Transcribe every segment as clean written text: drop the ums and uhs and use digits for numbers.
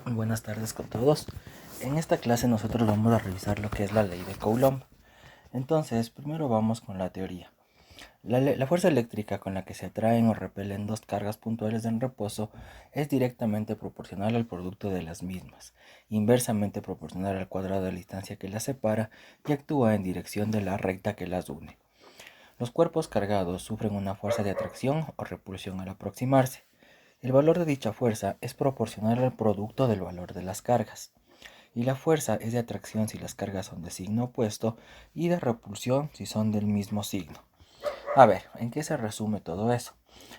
Muy buenas tardes con todos. En esta clase nosotros vamos a revisar lo que es la ley de Coulomb. Entonces, primero vamos con la teoría. La fuerza eléctrica con la que se atraen o repelen dos cargas puntuales en reposo es directamente proporcional al producto de las mismas, inversamente proporcional al cuadrado de la distancia que las separa y actúa en dirección de la recta que las une. Los cuerpos cargados sufren una fuerza de atracción o repulsión al aproximarse. El valor de dicha fuerza es proporcional al producto del valor de las cargas. Y la fuerza es de atracción si las cargas son de signo opuesto y de repulsión si son del mismo signo. A ver, ¿en qué se resume todo eso?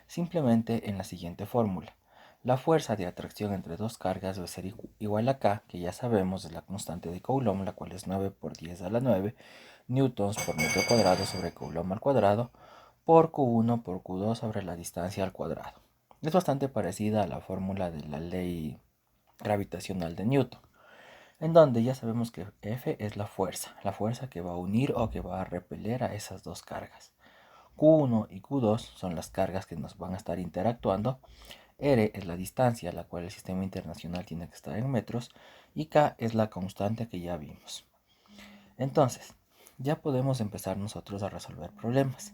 Simplemente en la siguiente fórmula. La fuerza de atracción entre dos cargas debe ser igual a K, que ya sabemos es la constante de Coulomb, la cual es 9 por 10 a la 9, newtons por metro cuadrado sobre Coulomb al cuadrado, por Q1 por Q2 sobre la distancia al cuadrado. Es bastante parecida a la fórmula de la ley gravitacional de Newton, en donde ya sabemos que F es la fuerza que va a unir o que va a repeler a esas dos cargas. Q1 y Q2 son las cargas que nos van a estar interactuando, R es la distancia a la cual el sistema internacional tiene que estar en metros y K es la constante que ya vimos. Entonces, ya podemos empezar nosotros a resolver problemas.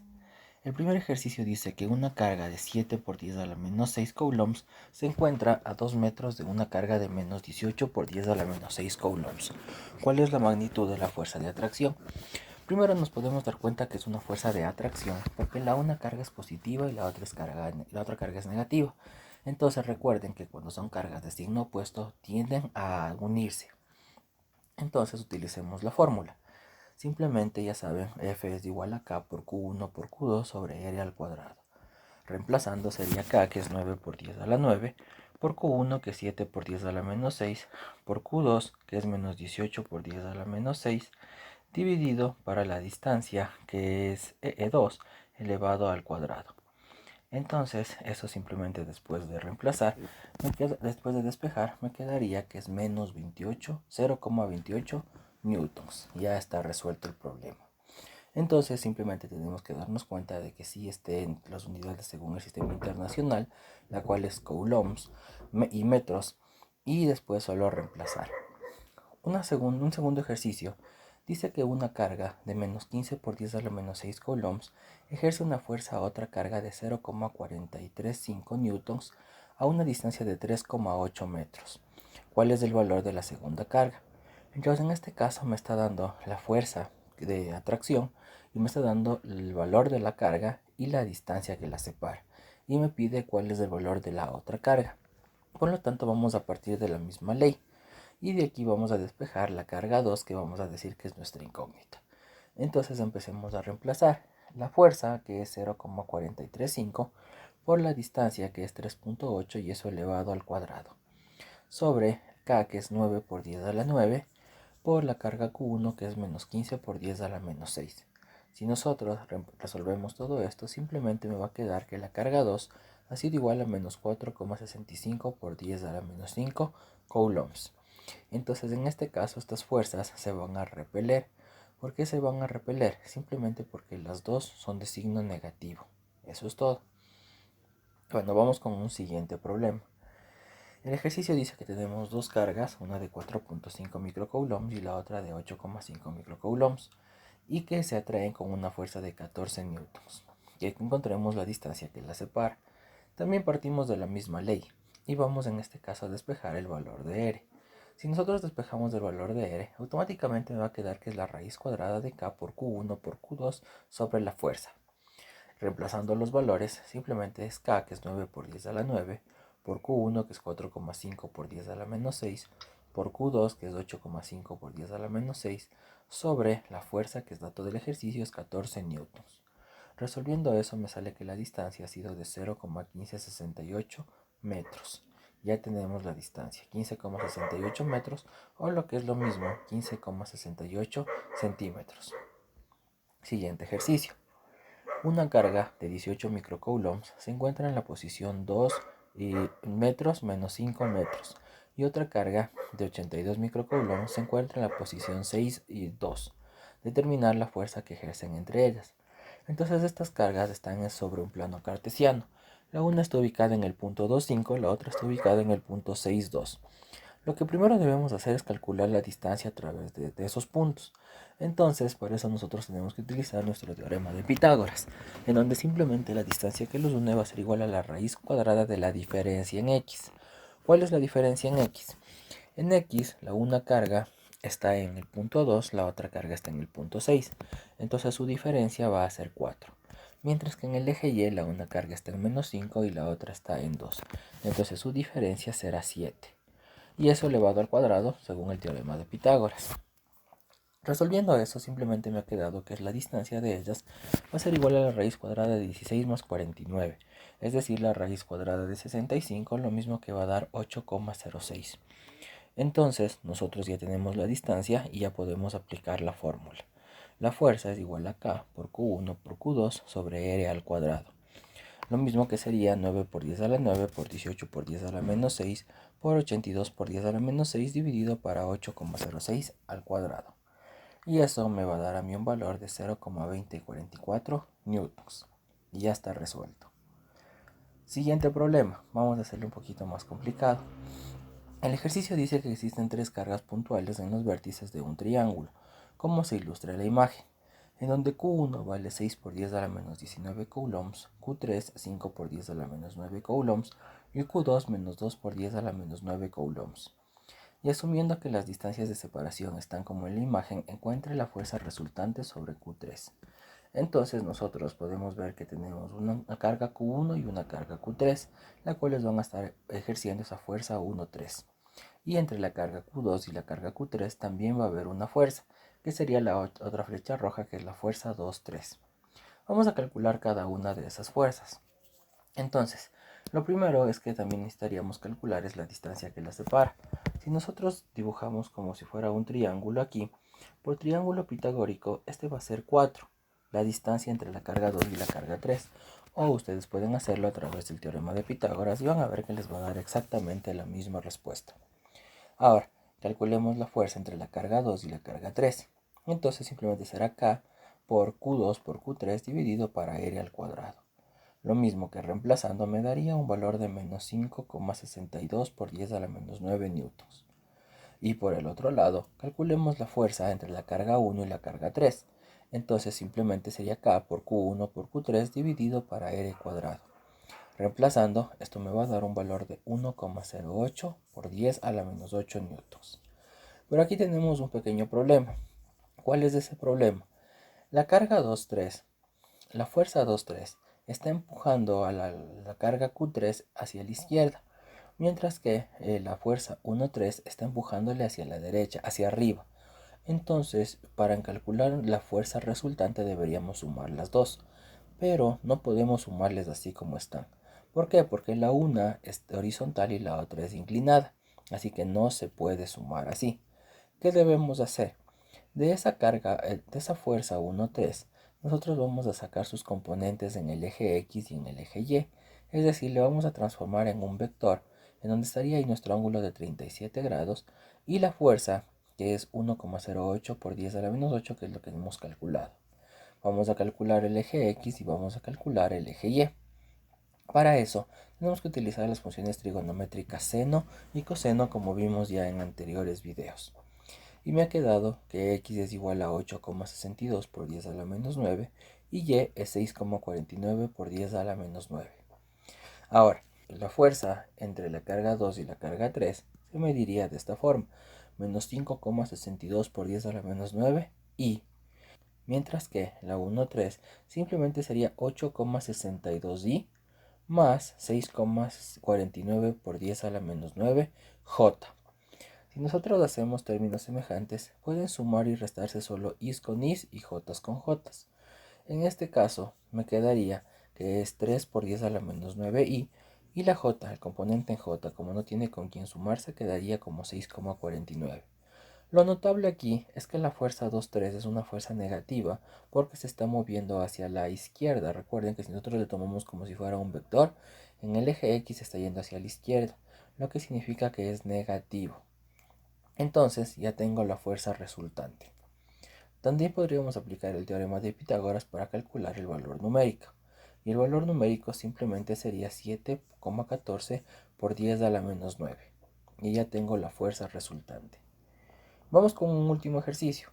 El primer ejercicio dice que una carga de 7 por 10 a la menos 6 coulombs se encuentra a 2 metros de una carga de menos 18 por 10 a la menos 6 coulombs. ¿Cuál es la magnitud de la fuerza de atracción? Primero nos podemos dar cuenta que es una fuerza de atracción porque la una carga es positiva y la otra carga es negativa. Entonces recuerden que cuando son cargas de signo opuesto tienden a unirse. Entonces utilicemos la fórmula. Simplemente ya saben, F es igual a K por Q1 por Q2 sobre R al cuadrado. Reemplazando sería K, que es 9 por 10 a la 9, por Q1, que es 7 por 10 a la menos 6, por Q2, que es menos 18 por 10 a la menos 6, dividido para la distancia, que es E2 elevado al cuadrado. Entonces, eso simplemente después de reemplazar, después de despejar, me quedaría que es menos 28, 0,28 newtons. Ya está resuelto el problema. Entonces simplemente tenemos que darnos cuenta de que sí estén las unidades según el sistema internacional, la cual es coulombs y metros, y después solo reemplazar. Un segundo ejercicio dice que una carga de menos 15 por 10 a la menos 6 coulombs ejerce una fuerza a otra carga de 0,435 newtons a una distancia de 3,8 metros. ¿Cuál es el valor de la segunda carga? Entonces en este caso me está dando la fuerza de atracción y me está dando el valor de la carga y la distancia que la separa. Y me pide cuál es el valor de la otra carga. Por lo tanto vamos a partir de la misma ley. Y de aquí vamos a despejar la carga 2 que vamos a decir que es nuestra incógnita. Entonces empecemos a reemplazar la fuerza que es 0,435 por la distancia que es 3,8 y eso elevado al cuadrado. Sobre K que es 9 por 10 a la 9 por la carga Q1 que es menos 15 por 10 a la menos 6. Si nosotros resolvemos todo esto, simplemente me va a quedar que la carga 2 ha sido igual a menos 4,65 por 10 a la menos 5 coulombs. Entonces en este caso estas fuerzas se van a repeler. ¿Por qué se van a repeler? Simplemente porque las dos son de signo negativo. Eso es todo. Bueno, vamos con un siguiente problema. El ejercicio dice que tenemos dos cargas, una de 4,5 microcoulombs y la otra de 8,5 microcoulombs, y que se atraen con una fuerza de 14 newtons. Que encontremos la distancia que las separa. También partimos de la misma ley, y vamos en este caso a despejar el valor de R. Si nosotros despejamos el valor de R, automáticamente me va a quedar que es la raíz cuadrada de K por Q1 por Q2 sobre la fuerza. Reemplazando los valores, simplemente es K, que es 9 por 10 a la 9, por Q1, que es 4,5 por 10 a la menos 6, por Q2, que es 8,5 por 10 a la menos 6, sobre la fuerza, que es dato del ejercicio, es 14 newtons. Resolviendo eso me sale que la distancia ha sido de 0,1568 metros. Ya tenemos la distancia, 15,68 metros, o lo que es lo mismo, 15,68 centímetros. Siguiente ejercicio. Una carga de 18 microcoulombs se encuentra en la posición 2 metros menos 5 metros y otra carga de 82 microcoulombs se encuentra en la posición 6 y 2. Determinar la fuerza que ejercen entre ellas. Entonces estas cargas están sobre un plano cartesiano. La una está ubicada en el punto 2,5, la otra está ubicada en el punto 6,2. Lo que primero debemos hacer es calcular la distancia a través de esos puntos. Entonces, por eso nosotros tenemos que utilizar nuestro teorema de Pitágoras, en donde simplemente la distancia que los une va a ser igual a la raíz cuadrada de la diferencia en x. ¿Cuál es la diferencia en x? En x, la una carga está en el punto 2, la otra carga está en el punto 6. Entonces su diferencia va a ser 4. Mientras que en el eje y la una carga está en menos 5 y la otra está en 2. Entonces su diferencia será 7. Y eso elevado al cuadrado según el teorema de Pitágoras. Resolviendo eso, simplemente me ha quedado que la distancia de ellas va a ser igual a la raíz cuadrada de 16 más 49, es decir, la raíz cuadrada de 65, lo mismo que va a dar 8,06. Entonces, nosotros ya tenemos la distancia y ya podemos aplicar la fórmula. La fuerza es igual a K por Q1 por Q2 sobre R al cuadrado. Lo mismo que sería 9 por 10 a la 9 por 18 por 10 a la menos 6 por 82 por 10 a la menos 6 dividido para 8,06 al cuadrado. Y eso me va a dar a mí un valor de 0,2044 newtons. Y ya está resuelto. Siguiente problema. Vamos a hacerlo un poquito más complicado. El ejercicio dice que existen tres cargas puntuales en los vértices de un triángulo, como se ilustra en la imagen, en donde Q1 vale 6 por 10 a la menos 19 coulombs, Q3 5 por 10 a la menos 9 coulombs y Q2 menos 2 por 10 a la menos 9 coulombs. Y asumiendo que las distancias de separación están como en la imagen, encuentre la fuerza resultante sobre Q3. Entonces nosotros podemos ver que tenemos una carga Q1 y una carga Q3, las cuales van a estar ejerciendo esa fuerza 1,3. Y entre la carga Q2 y la carga Q3 también va a haber una fuerza, que sería la otra flecha roja, que es la fuerza 2,3. Vamos a calcular cada una de esas fuerzas. Entonces, lo primero es que también necesitaríamos calcular es la distancia que las separa. Si nosotros dibujamos como si fuera un triángulo aquí, por triángulo pitagórico, este va a ser 4, la distancia entre la carga 2 y la carga 3. O ustedes pueden hacerlo a través del teorema de Pitágoras y van a ver que les va a dar exactamente la misma respuesta. Ahora, calculemos la fuerza entre la carga 2 y la carga 3. Entonces simplemente será K por Q2 por Q3 dividido para R al cuadrado. Lo mismo que reemplazando me daría un valor de menos 5,62 por 10 a la menos 9 newtons. Y por el otro lado, calculemos la fuerza entre la carga 1 y la carga 3. Entonces simplemente sería K por Q1 por Q3 dividido para R cuadrado. Reemplazando, esto me va a dar un valor de 1,08 por 10 a la menos 8 newtons. Pero aquí tenemos un pequeño problema. ¿Cuál es ese problema? La carga 2,3, la fuerza 2,3 está empujando a la carga Q3 hacia la izquierda, mientras que la fuerza 1,3 está empujándole hacia la derecha, hacia arriba. Entonces, para calcular la fuerza resultante deberíamos sumar las dos, pero no podemos sumarles así como están. ¿Por qué? Porque la una es horizontal y la otra es inclinada, así que no se puede sumar así. ¿Qué debemos hacer? De esa carga, de esa fuerza 1,3, nosotros vamos a sacar sus componentes en el eje X y en el eje Y, es decir, le vamos a transformar en un vector, en donde estaría ahí nuestro ángulo de 37 grados, y la fuerza, que es 1,08 por 10 a la menos 8, que es lo que hemos calculado. Vamos a calcular el eje X y vamos a calcular el eje Y. Para eso, tenemos que utilizar las funciones trigonométricas seno y coseno, como vimos ya en anteriores videos. Y me ha quedado que x es igual a 8,62 por 10 a la menos 9 y y es 6,49 por 10 a la menos 9. Ahora, la fuerza entre la carga 2 y la carga 3 se mediría de esta forma: menos 5,62 por 10 a la menos 9 y, mientras que la 1,3 simplemente sería 8,62 y más 6,49 por 10 a la menos 9 j. Si nosotros hacemos términos semejantes, pueden sumar y restarse solo is con is y jotas con jotas. En este caso, me quedaría que es 3 por 10 a la menos 9i, y la j, el componente en j, como no tiene con quién sumarse, quedaría como 6,49. Lo notable aquí es que la fuerza 2,3 es una fuerza negativa porque se está moviendo hacia la izquierda. Recuerden que si nosotros le tomamos como si fuera un vector, en el eje X está yendo hacia la izquierda, lo que significa que es negativo. Entonces ya tengo la fuerza resultante. También podríamos aplicar el teorema de Pitágoras para calcular el valor numérico. Y el valor numérico simplemente sería 7,14 por 10 a la menos 9. y ya tengo la fuerza resultante. Vamos con un último ejercicio.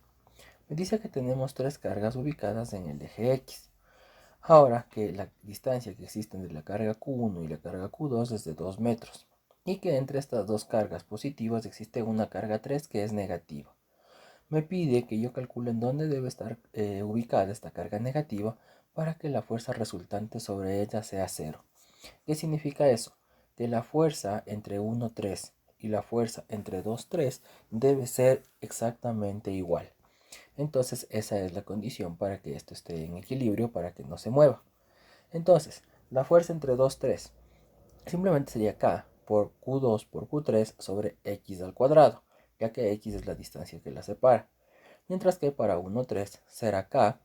Me dice que tenemos tres cargas ubicadas en el eje X. Ahora que la distancia que existe entre la carga Q1 y la carga Q2 es de 2 metros y que entre estas dos cargas positivas existe una carga 3 que es negativa. Me pide que yo calcule en dónde debe estar ubicada esta carga negativa para que la fuerza resultante sobre ella sea cero. ¿Qué significa eso? Que la fuerza entre 1, 3 y la fuerza entre 2, 3 debe ser exactamente igual. Entonces esa es la condición para que esto esté en equilibrio, para que no se mueva. Entonces, la fuerza entre 2, 3 simplemente sería K por Q2 por Q3 sobre X al cuadrado, ya que X es la distancia que la separa. Mientras que para 1, 3 será K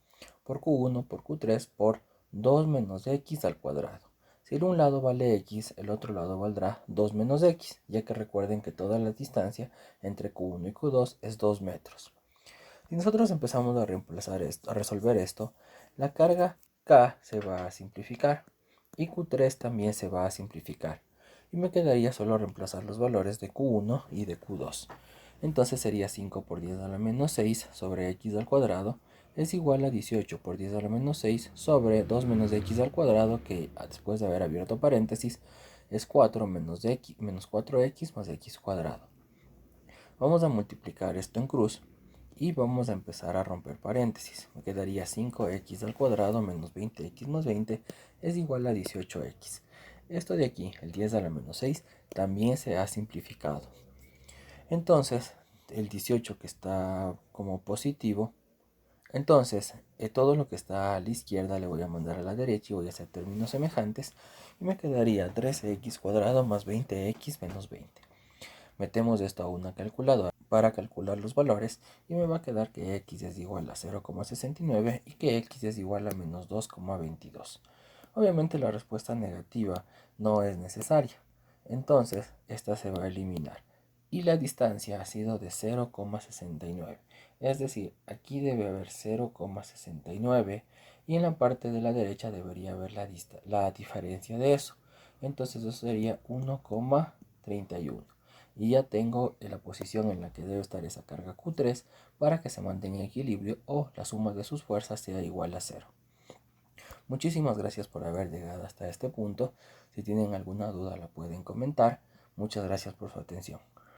por Q1 por Q3 por 2 menos X al cuadrado. Si en un lado vale X, el otro lado valdrá 2 menos X, ya que recuerden que toda la distancia entre Q1 y Q2 es 2 metros. Si nosotros empezamos a reemplazar esto, a resolver esto, la carga K se va a simplificar y Q3 también se va a simplificar. Y me quedaría solo reemplazar los valores de Q1 y de Q2. Entonces sería 5 por 10 a la menos 6 sobre x al cuadrado es igual a 18 por 10 a la menos 6 sobre 2 menos x al cuadrado, que después de haber abierto paréntesis es 4 menos, x, menos 4x más x cuadrado. Vamos a multiplicar esto en cruz y vamos a empezar a romper paréntesis. Me quedaría 5x al cuadrado menos 20x más 20 es igual a 18x. Esto de aquí, el 10 a la menos 6, también se ha simplificado. Entonces, el 18 que está como positivo, entonces todo lo que está a la izquierda le voy a mandar a la derecha y voy a hacer términos semejantes y me quedaría 13x cuadrado más 20x menos 20. Metemos esto a una calculadora para calcular los valores y me va a quedar que x es igual a 0,69 y que x es igual a menos 2,22. Obviamente la respuesta negativa no es necesaria, entonces esta se va a eliminar y la distancia ha sido de 0,69. Es decir, aquí debe haber 0,69 y en la parte de la derecha debería haber la diferencia de eso. Entonces eso sería 1,31. Y ya tengo la posición en la que debe estar esa carga Q3 para que se mantenga en equilibrio o la suma de sus fuerzas sea igual a 0. Muchísimas gracias por haber llegado hasta este punto. Si tienen alguna duda la pueden comentar. Muchas gracias por su atención.